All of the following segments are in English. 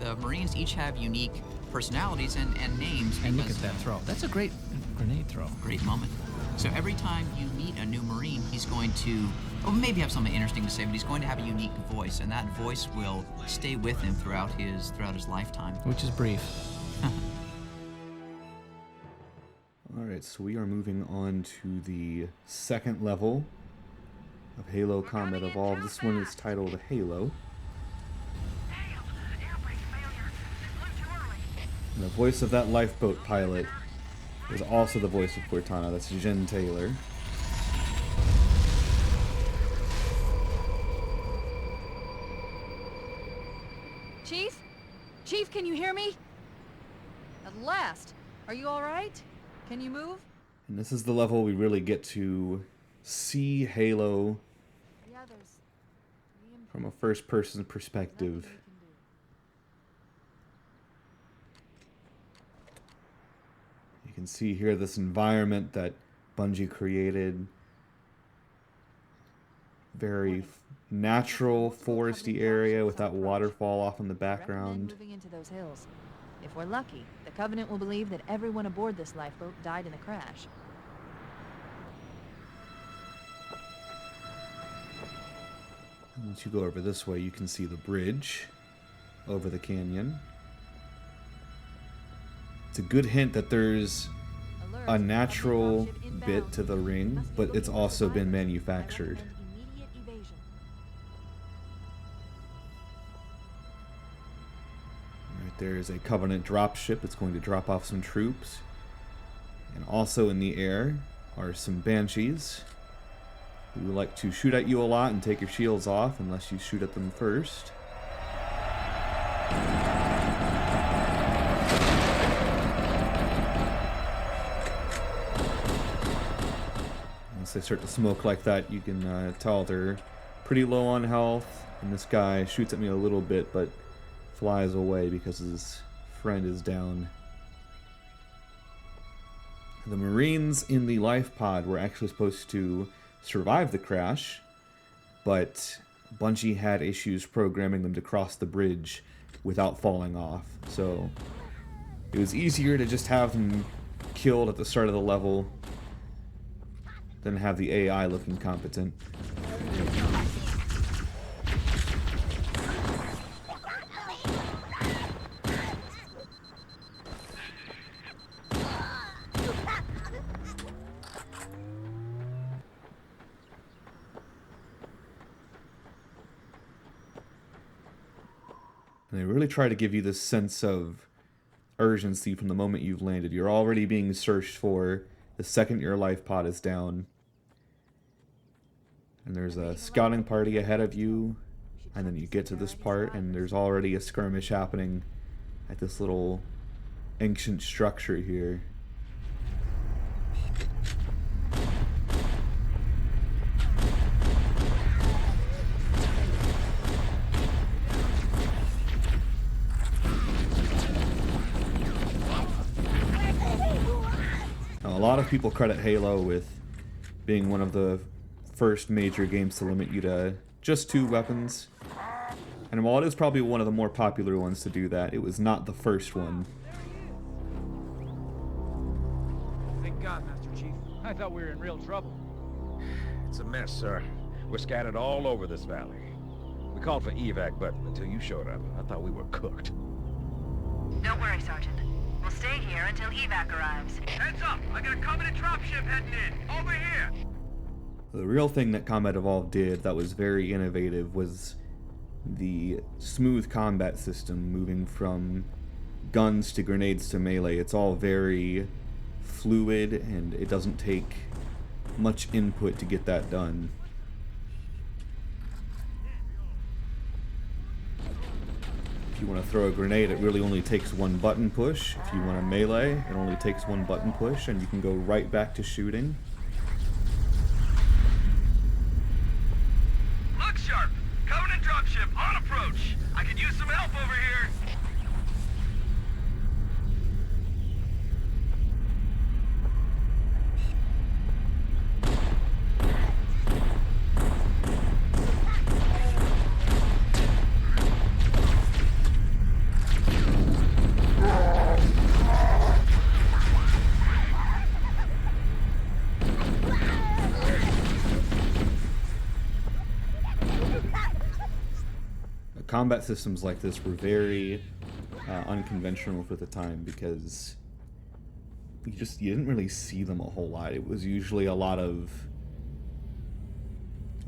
the Marines each have unique personalities and names. And look at that throw. That's a great grenade throw. Great moment. So every time you meet a new Marine, he's going to, maybe have something interesting to say, but he's going to have a unique voice, and that voice will stay with him throughout his lifetime. Which is brief. Alright, so we are moving on to the second level of Halo Combat Evolved. This one is titled Halo. And the voice of that lifeboat pilot is also the voice of Cortana. That's Jen Taylor. Chief? Chief, can you hear me? At last. Are you all right? Can you move? And this is the level we really get to see Halo The others. from a first-person perspective. You can see here this environment that Bungie created. Very natural, foresty area with that waterfall off in the background. Moving into those hills. If we're lucky, the Covenant will believe that everyone aboard this lifeboat died in the crash. And once you go over this way, you can see the bridge over the canyon. It's a good hint that there's a natural bit to the ring, but it's also been manufactured. Right there is a Covenant dropship. It's going to drop off some troops. And also in the air are some Banshees, who like to shoot at you a lot and take your shields off unless you shoot at them first. Once they start to smoke like that, you can tell they're pretty low on health. And this guy shoots at me a little bit, but flies away because his friend is down. The Marines in the life pod were actually supposed to survive the crash, but Bungie had issues programming them to cross the bridge without falling off. So it was easier to just have them killed at the start of the level than have the AI looking competent. And they really try to give you this sense of urgency from the moment you've landed. You're already being searched for the second your life pod is down. And there's a scouting party ahead of you. And then you get to this part and there's already a skirmish happening at this little ancient structure here. A lot of people credit Halo with being one of the first major games to limit you to just 2 weapons. And while it is probably one of the more popular ones to do that, it was not the first one. Thank God, Master Chief. I thought we were in real trouble. It's a mess, sir. We're scattered all over this valley. We called for evac, but until you showed up, I thought we were cooked. Don't worry, Sergeant. We'll stay here until evac arrives. Heads up! I got a Covenant dropship heading in! Over here! The real thing that Combat Evolved did that was very innovative was the smooth combat system, moving from guns to grenades to melee. It's all very fluid and it doesn't take much input to get that done. If you want to throw a grenade, it really only takes 1 button push. If you want to melee, it only takes 1 button push, and you can go right back to shooting. Look sharp! Covenant dropship on approach! I could use some help over here! combat systems like this were very unconventional for the time because you didn't really see them a whole lot. It was usually a lot of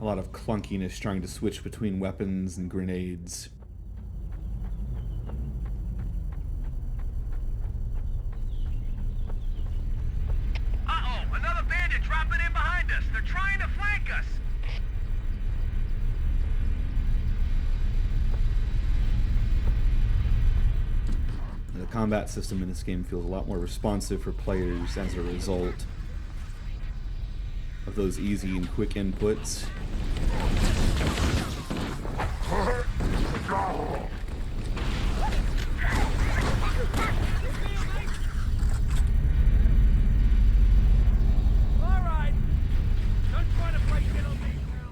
clunkiness trying to switch between weapons and grenades. Uh-oh, another bandit dropping in behind us. They're trying to flank us. The combat system in this game feels a lot more responsive for players as a result of those easy and quick inputs.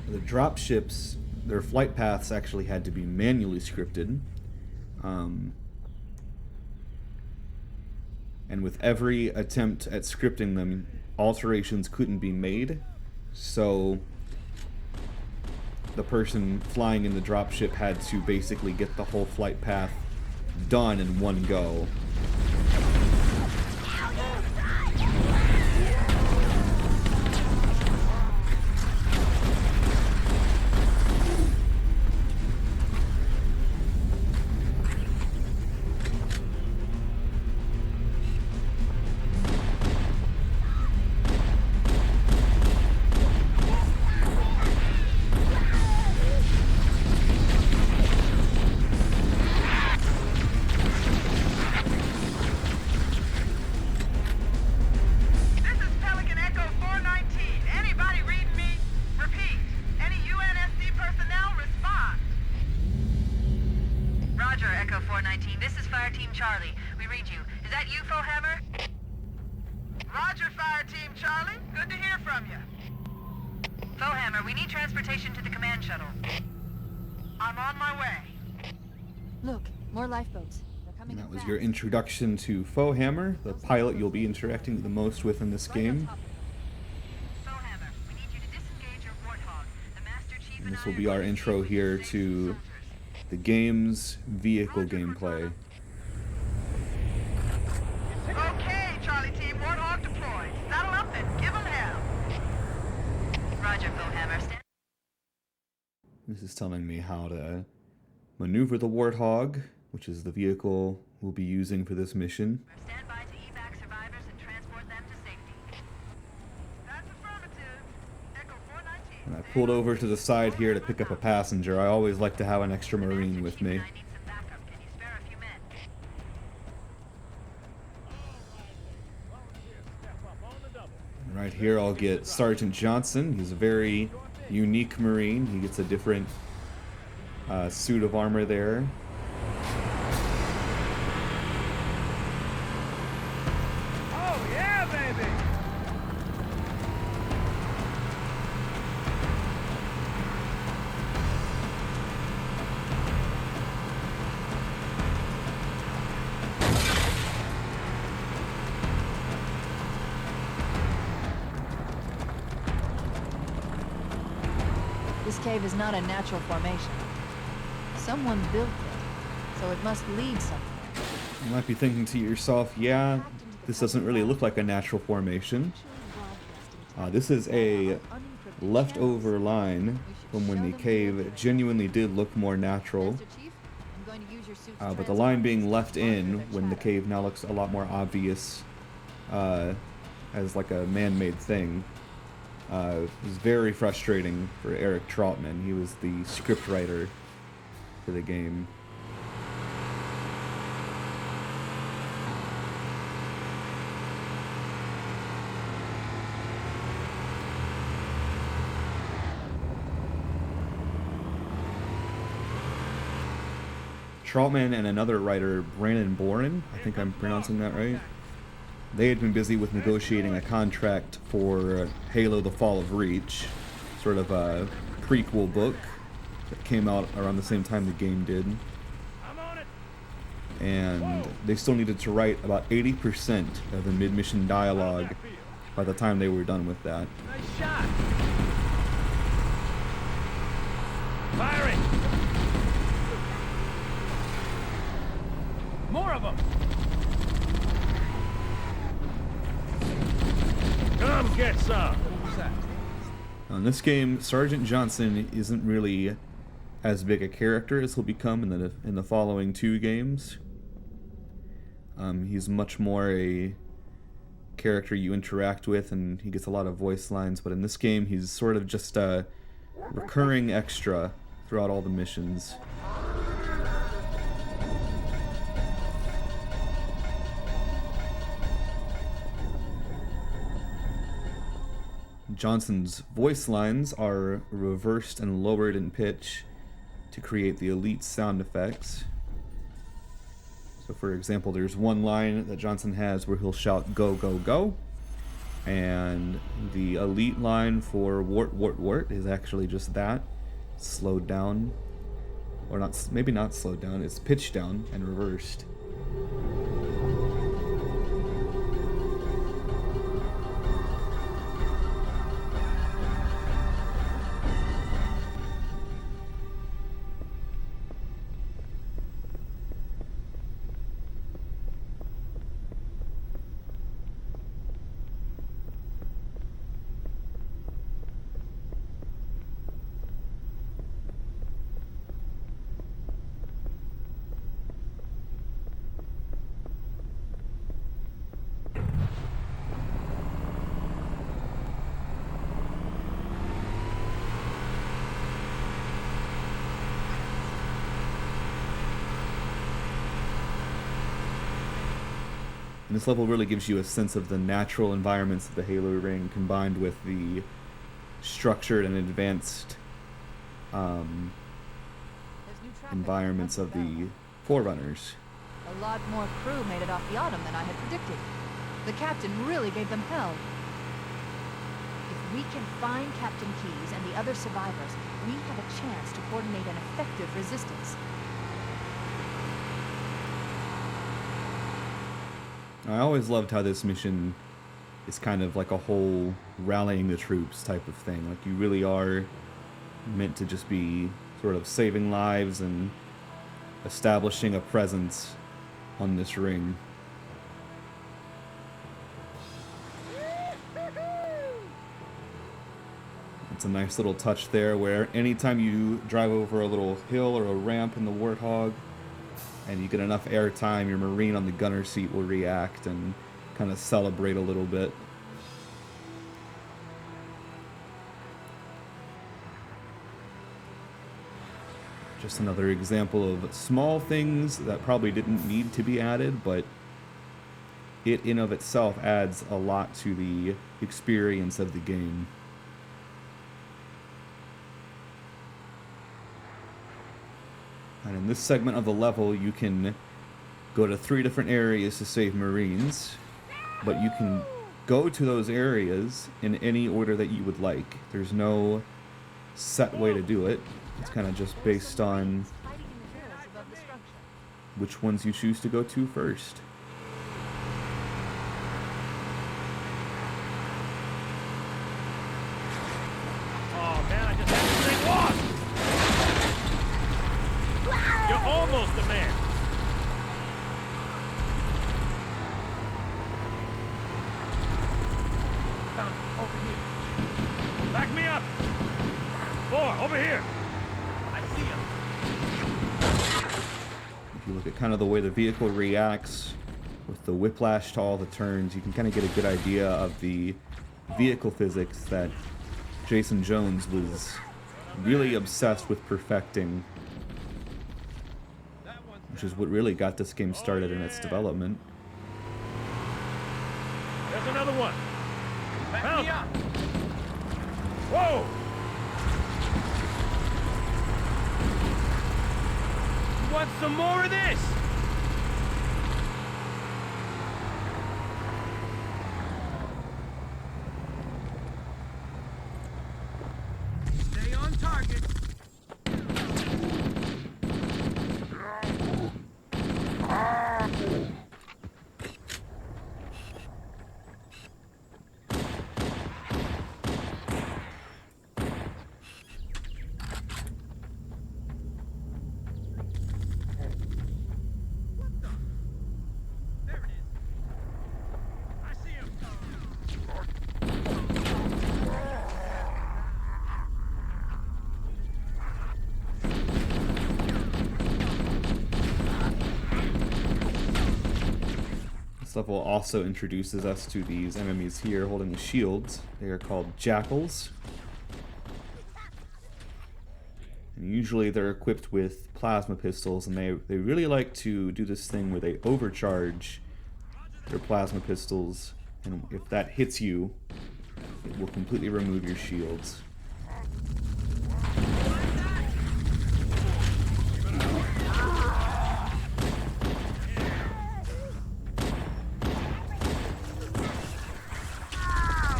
The dropships, their flight paths actually had to be manually scripted. And with every attempt at scripting them, alterations couldn't be made. So the person flying in the dropship had to basically get the whole flight path done in one go. Your introduction to Foehammer, the pilot you'll be interacting the most with in this game. And this will be our intro here to the game's vehicle gameplay. Okay, Charlie Team, Warthog deployed. Saddle up and give 'em hell. Roger, Foehammer. This is telling me how to maneuver the Warthog, which is the vehicle we'll be using for this mission. Stand by to evac survivors and transport them to safety. That's affirmative. Echo 419. And I pulled over to the side here to pick up a passenger. I always like to have an extra Marine with me. I need some backup. Can you spare a few men? And right here I'll get Sergeant Johnson. He's a very unique Marine. He gets a different suit of armor there. This cave is not a natural formation. Someone built it, so it must lead somewhere. You might be thinking to yourself, yeah, this doesn't really look like a natural formation. This is a leftover line from when the cave genuinely did look more natural. But the line being left in when the cave now looks a lot more obvious as like a man-made thing was very frustrating for Eric Trautmann. He was the scriptwriter for the game. Trautmann and another writer, Brandon Boren, I think I'm pronouncing that right, they had been busy with negotiating a contract for Halo: The Fall of Reach, sort of a prequel book that came out around the same time the game did. And they still needed to write about 80% of the mid-mission dialogue by the time they were done with that. Nice shot! Firing! More of them! Come get some! Who's that? In this game, Sergeant Johnson isn't really as big a character as he'll become in the following 2 games. He's much more a character you interact with, and he gets a lot of voice lines, but in this game he's sort of just a recurring extra throughout all the missions. Johnson's voice lines are reversed and lowered in pitch to create the elite sound effects. So for example, there's one line that Johnson has where he'll shout, "Go, go, go." And the elite line for "Wart, wart, wart" is actually just that, slowed down. Or not, maybe not slowed down, it's pitched down and reversed. And this level really gives you a sense of the natural environments of the Halo ring combined with the structured and advanced There's new traffic environments of the Forerunners. A lot more crew made it off the Autumn than I had predicted. The captain really gave them hell. If we can find Captain Keyes and the other survivors, we have a chance to coordinate an effective resistance. I always loved how this mission is kind of like a whole rallying the troops type of thing. Like, you really are meant to just be sort of saving lives and establishing a presence on this ring. It's a nice little touch there where anytime you drive over a little hill or a ramp in the Warthog and you get enough airtime, your Marine on the gunner seat will react and kind of celebrate a little bit. Just another example of small things that probably didn't need to be added, but it in of itself adds a lot to the experience of the game. And in this segment of the level, you can go to 3 different areas to save Marines, but you can go to those areas in any order that you would like. There's no set way to do it. It's kind of just based on Hiding in the hills above the structure. which ones you choose to go to first. Oh man, I just had this thing lost! You're almost a man! Found it, over here. Back me up! 4, over here! I see him. If you look at kind of the way the vehicle reacts with the whiplash to all the turns, you can kind of get a good idea of the vehicle physics that Jason Jones was really obsessed with perfecting, which is what really got this game started in its development. There's another one. Found him. Whoa! Want some more of this? Stay on target. level also introduces us to these enemies here holding the shields. They are called jackals. And usually they're equipped with plasma pistols, and they really like to do this thing where they overcharge their plasma pistols, and if that hits you, it will completely remove your shields.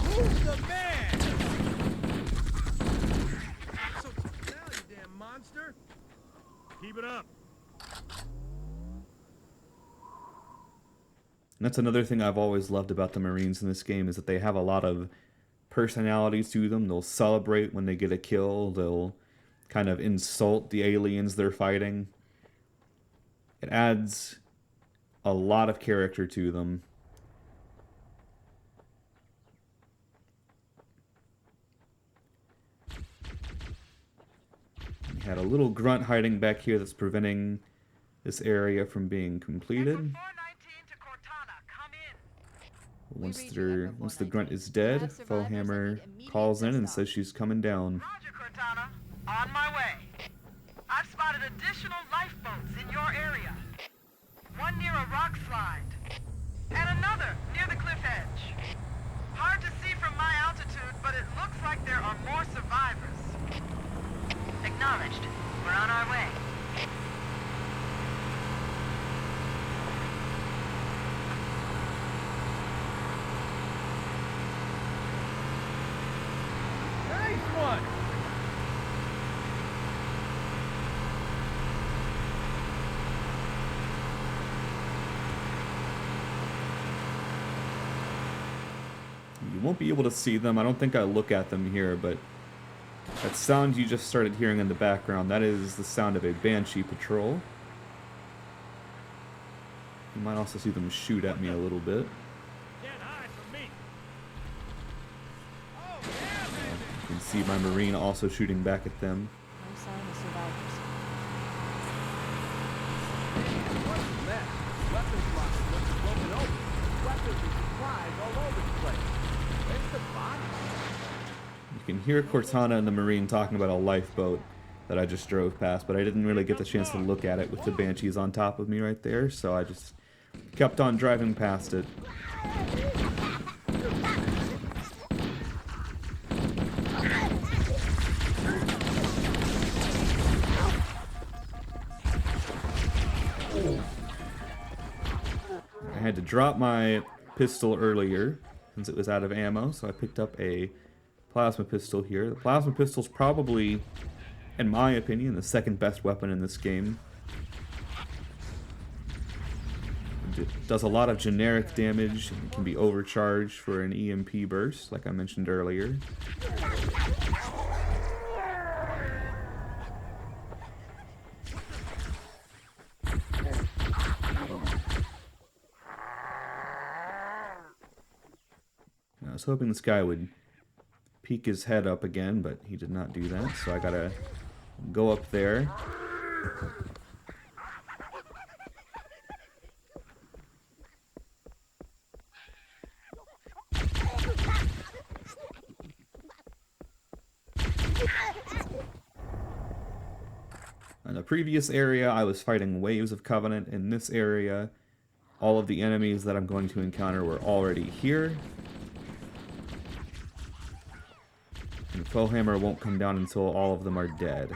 Who's the man? So now, you damn monster. Keep it up. And that's another thing I've always loved about the Marines in this game, is that they have a lot of personalities to them. They'll celebrate when they get a kill. They'll kind of insult the aliens they're fighting. It adds a lot of character to them. We had a little grunt hiding back here that's preventing this area from being completed. 419 to Cortana, come in. Once the grunt is dead, Foehammer calls in and says she's coming down. Roger, Cortana. On my way. I've spotted additional lifeboats in your area. One near a rock slide. And another near the cliff edge. Hard to see from my altitude, but it looks like there are more survivors. Acknowledged. We're on our way. Nice one. You won't be able to see them. I don't think I look at them here, but that sound you just started hearing in the background, that is the sound of a Banshee patrol. You might also see them shoot at me a little bit. Can't hide from me. Oh, You can see my Marine also shooting back at them. No sign of survivors. what's a mess? Weapons boxes look broken open. Weapons and supplies all over the place. Where's the body? You can hear Cortana and the Marine talking about a lifeboat that I just drove past, but I didn't really get the chance to look at it with the Banshees on top of me right there, so I just kept on driving past it. I had to drop my pistol earlier since it was out of ammo, so I picked up a plasma pistol here. The plasma pistol's probably, in my opinion, the second best weapon in this game. It does a lot of generic damage and can be overcharged for an EMP burst, like I mentioned earlier. I was hoping this guy would peek his head up again, but he did not do that, so I gotta go up there. In the previous area, I was fighting waves of Covenant. In this area, all of the enemies that I'm going to encounter were already here. And Foehammer won't come down until all of them are dead.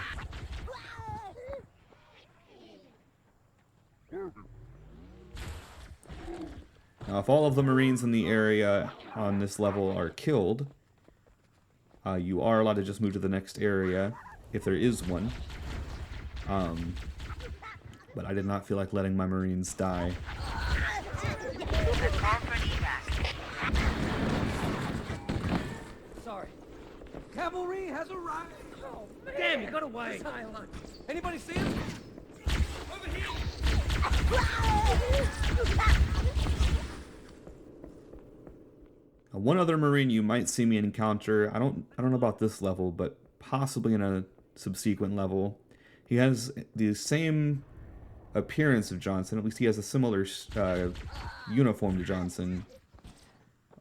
Now, if all of the Marines in the area on this level are killed, you are allowed to just move to the next area, if there is one. But I did not feel like letting my Marines die. Call for an evac. Sorry. Cavalry has arrived. Oh, man. Damn, you got away. Silence. Anybody see him? Over here. One other Marine you might see me encounter, I don't know about this level, but possibly in a subsequent level. He has the same appearance of Johnson. At least he has a similar uniform to Johnson.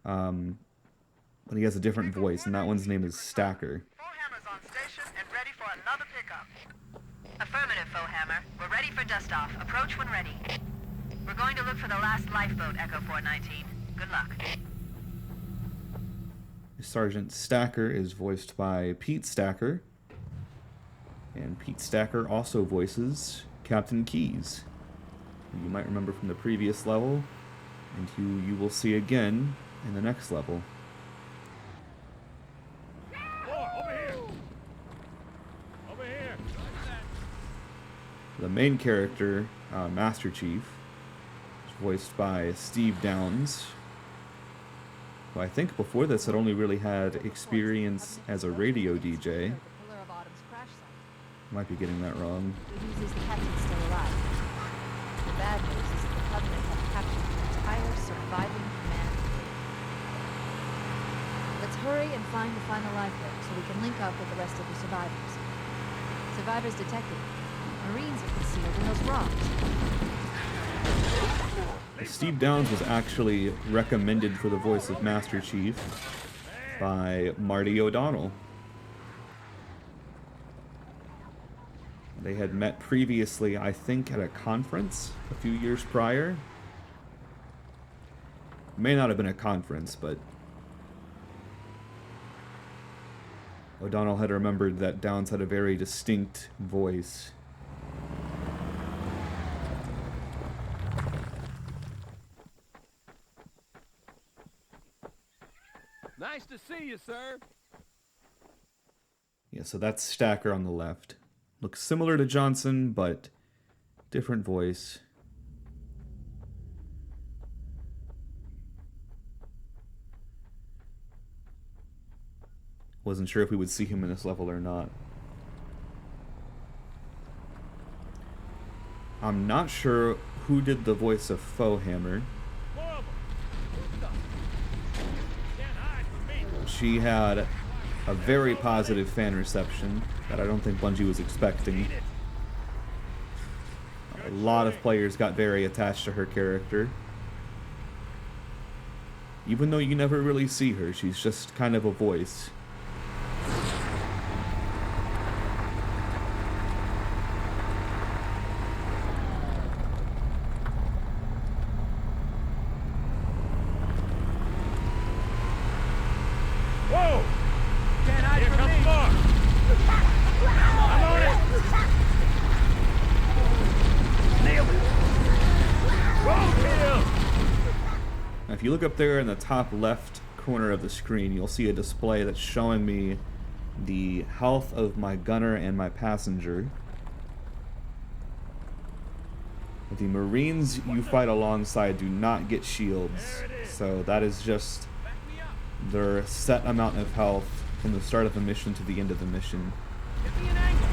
But he has a different voice, and that one's name is Stacker. Foehammer's on station and ready for another pickup. Affirmative, Foehammer. We're ready for dust-off. Approach when ready. We're going to look for the last lifeboat, Echo 419. Good luck. Sergeant Stacker is voiced by Pete Stacker. And Pete Stacker also voices Captain Keyes, who you might remember from the previous level, and who you will see again in the next level. Over here! Over here! The main character, Master Chief, is voiced by Steve Downes, who I think before this had only really had experience as a radio DJ. The Pillar of Autumn's crash site. Might be getting that wrong. Good news is the captain's still alive. The bad news is that the Covenant have captured the entire surviving command. Let's hurry and find the final lifeboat so we can link up with the rest of the survivors. Survivors detected. Marines are concealed in those rocks. Steve Downes was actually recommended for the voice of Master Chief by Marty O'Donnell. They had met previously, I think, at a conference a few years prior. May not have been a conference, but O'Donnell had remembered that Downes had a very distinct voice. Nice to see you, sir. Yeah, so that's Stacker on the left. Looks similar to Johnson, but different voice. Wasn't sure if we would see him in this level or not. I'm not sure who did the voice of Foehammer. She had a very positive fan reception that I don't think Bungie was expecting. A lot of players got very attached to her character. Even though you never really see her, she's just kind of a voice. Whoa! Can't hide Here from comes me. more! I'm on it! Nailed it! Roll kill! Now, if you look up there in the top left corner of the screen, you'll see a display that's showing me the health of my gunner and my passenger. The Marines you fight alongside do not get shields, so that is just their set amount of health from the start of the mission to the end of the mission. Give me an angle.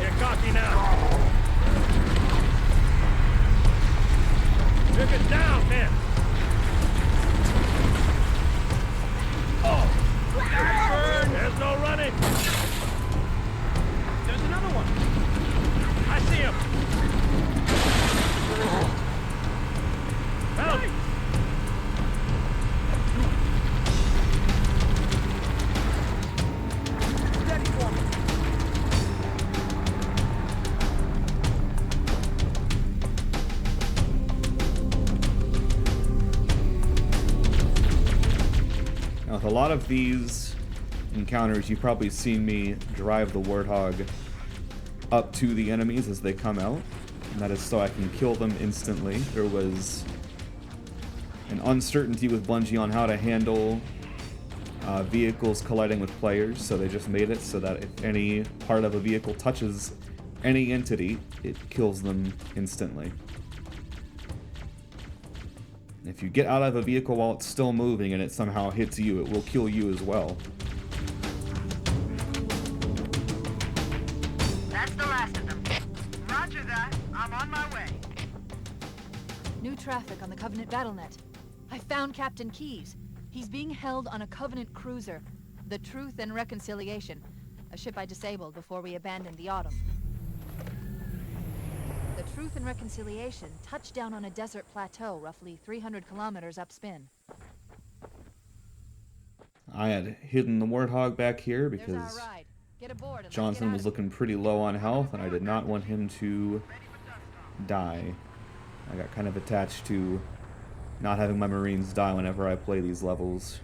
Get cocky now! Took it down, man! Oh! There's no running! There's another one. I see him! Help! Steady for me. Now, with a lot of these encounters, you've probably seen me drive the Warthog up to the enemies as they come out, and that is so I can kill them instantly. There was an uncertainty with Bungie on how to handle vehicles colliding with players, so they just made it so that if any part of a vehicle touches any entity, it kills them instantly. If you get out of a vehicle while it's still moving and it somehow hits you, it will kill you as well. That's the last of them. Roger that. I'm on my way. New traffic on the Covenant BattleNet. I found Captain Keyes. He's being held on a Covenant cruiser, the Truth and Reconciliation, a ship I disabled before we abandoned the Autumn. Truth and Reconciliation touched down on a desert plateau roughly 300 kilometers upspin. I had hidden the Warthog back here There's because our ride. Get aboard and let's Johnson get was out of looking pretty low on health, and I did not want him to die. I got kind of attached to not having my Marines die whenever I play these levels.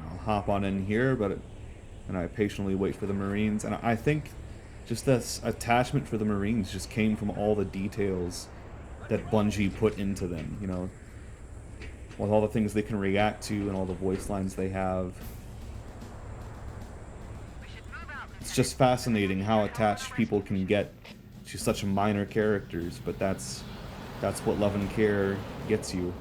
I'll hop on in here, and I patiently wait for the Marines, and I think just this attachment for the Marines just came from all the details that Bungie put into them, you know, with all the things they can react to and all the voice lines they have. It's just fascinating how attached people can get to such minor characters, but that's what Love and Care gets you.